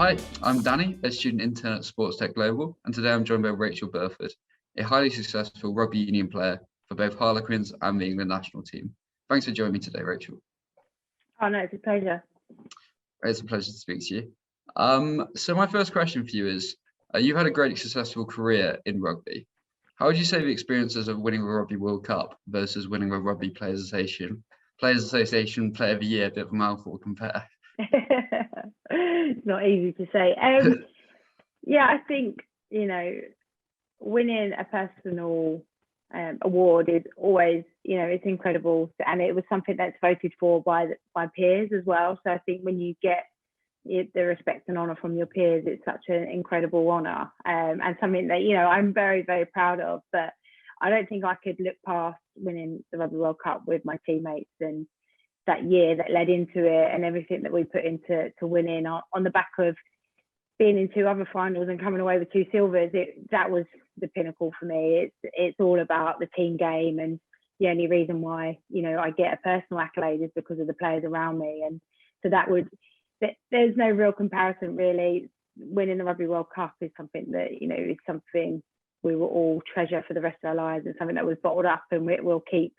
Hi, I'm Danny, a student intern at Sports Tech Global, and today I'm joined by Rachael Burford, a highly successful rugby union player for both Harlequins and the England national team. Thanks for joining me today, Rachael. Oh no, it's a pleasure. It's a pleasure to speak to you. So my first question for you is, you've had a great successful career in rugby. How would you say the experiences of winning the Rugby World Cup versus winning the Rugby Players Association Player of the Year, a bit of a mouthful compare? It's not easy to say. Yeah, I think, winning a personal award is always, it's incredible, and it was something that's voted for by peers as well. So I think when you get the respect and honour from your peers, it's such an incredible honour, and something that I'm very, very proud of. But I don't think I could look past winning the Rugby World Cup with my teammates and that year that led into it, and everything that we put into winning on the back of being in 2 other finals and coming away with 2 silvers. That was the pinnacle for me. It's all about the team game, and the only reason why I get a personal accolade is because of the players around me. And so there's no real comparison really. Winning the Rugby World Cup is something that is something we will all treasure for the rest of our lives, and something that was bottled up and we'll keep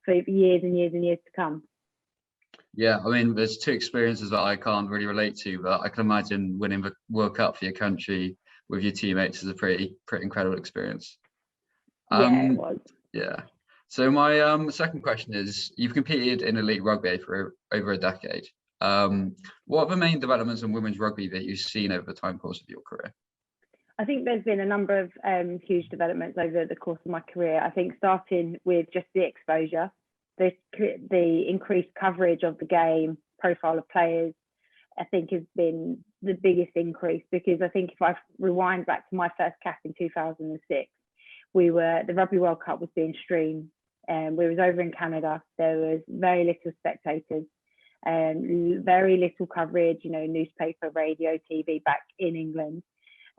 for years and years and years to come. Yeah, I mean, there's 2 experiences that I can't really relate to, but I can imagine winning the World Cup for your country with your teammates is a pretty incredible experience. Yeah, it was. Yeah. So my second question is, you've competed in elite rugby for over a decade. What are the main developments in women's rugby that you've seen over the time course of your career? I think there's been a number of huge developments over the course of my career. I think starting with just the exposure, the increased coverage of the game, profile of players, I think has been the biggest increase, because I think if I rewind back to my first cap in 2006, the Rugby World Cup was being streamed, and we was over in Canada. There was very little spectators, very little coverage, newspaper, radio, TV back in England.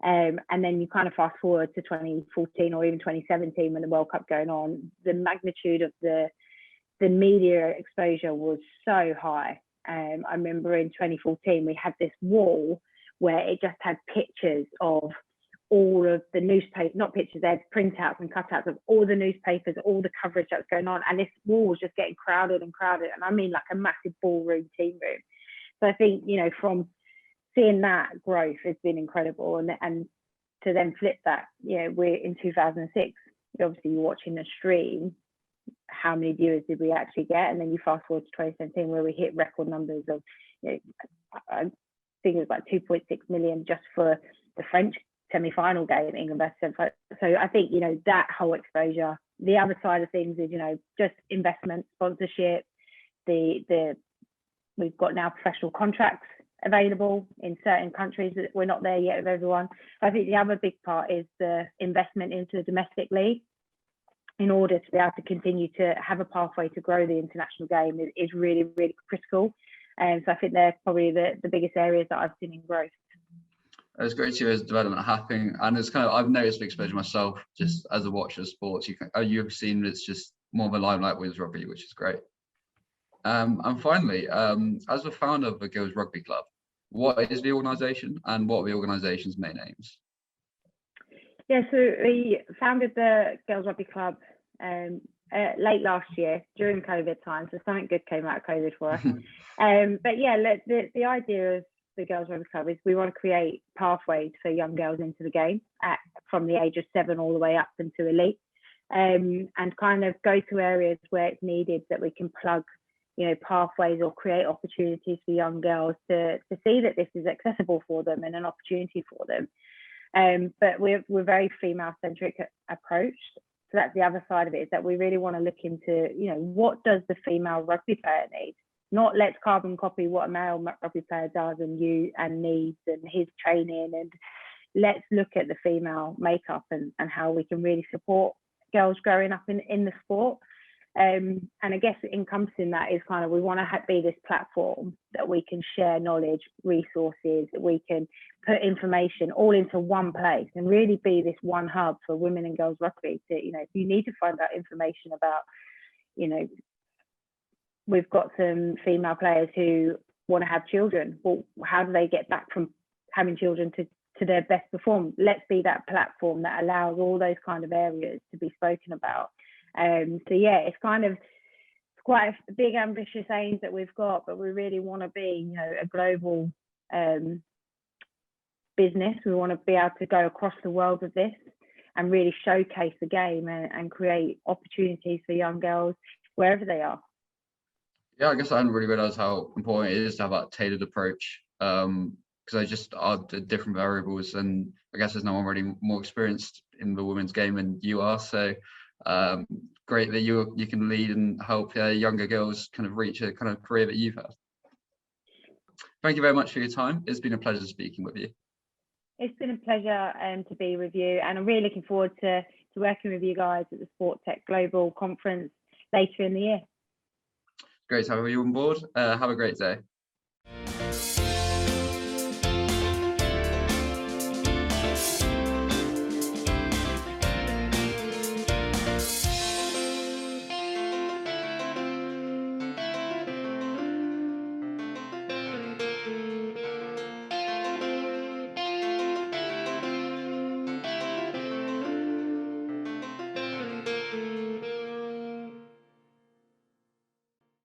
And then you kind of fast forward to 2014 or even 2017 when the World Cup going on, the magnitude of the media exposure was so high. I remember in 2014 we had this wall where it just had pictures of all of the newspapers, not pictures, they had printouts and cutouts of all the newspapers, all the coverage that was going on, and this wall was just getting crowded, and I mean like a massive ballroom, team room. So I think from seeing that growth has been incredible, and to then flip that, we're in 2006, obviously you're watching the stream, how many viewers did we actually get? And then you fast forward to 2017 where we hit record numbers of, I think it was like 2.6 million just for the French semi-final game, England versus. So I think, that whole exposure. The other side of things is, just investment, sponsorship, we've got now professional contracts available in certain countries. We're not there yet with everyone. I think the other big part is the investment into the domestic league, in order to be able to continue to have a pathway to grow the international game is really, really critical. And so I think they're probably the biggest areas that I've seen in growth. It's great to see this development happening, and it's I've noticed the exposure myself just as a watcher of sports. You've seen it's just more of a limelight with rugby, which is great. And finally, as the founder of the Girls Rugby Club, what is the organisation and what are the organisation's main aims? Yeah, so we founded the Girls Rugby Club late last year during COVID time, so something good came out of COVID for us. But yeah, the idea of the Girls Rugby Club is we want to create pathways for young girls into the game from the age of 7 all the way up into elite, and kind of go to areas where it's needed, that we can plug pathways or create opportunities for young girls to see that this is accessible for them and an opportunity for them. But we're very female-centric approach. So that's the other side of it, is that we really want to look into, what does the female rugby player need? Not let's carbon copy what a male rugby player does and needs and his training, and let's look at the female makeup and how we can really support girls growing up in the sport. And I guess encompassing that is we want to be this platform that we can share knowledge, resources, that we can put information all into one place and really be this one hub for women and girls rugby. To, if you need to find out information about, we've got some female players who want to have children. Well, how do they get back from having children to their best perform? Let's be that platform that allows all those kind of areas to be spoken about. So yeah, it's quite a big ambitious aims that we've got, but we really want to be, you know, a global business. We want to be able to go across the world with this and really showcase the game and create opportunities for young girls wherever they are. Yeah, I guess I hadn't really realised how important it is to have that tailored approach, because I just are the different variables, and I guess there's no one really more experienced in the women's game than you are. So great that you can lead and help younger girls kind of reach a kind of career that you've had. Thank you very much for your time. It's been a pleasure speaking with you. It's been a pleasure to be with you, and I'm really looking forward to working with you guys at the Sport Tech Global Conference later in the year. Great to have you on board. Have a great day.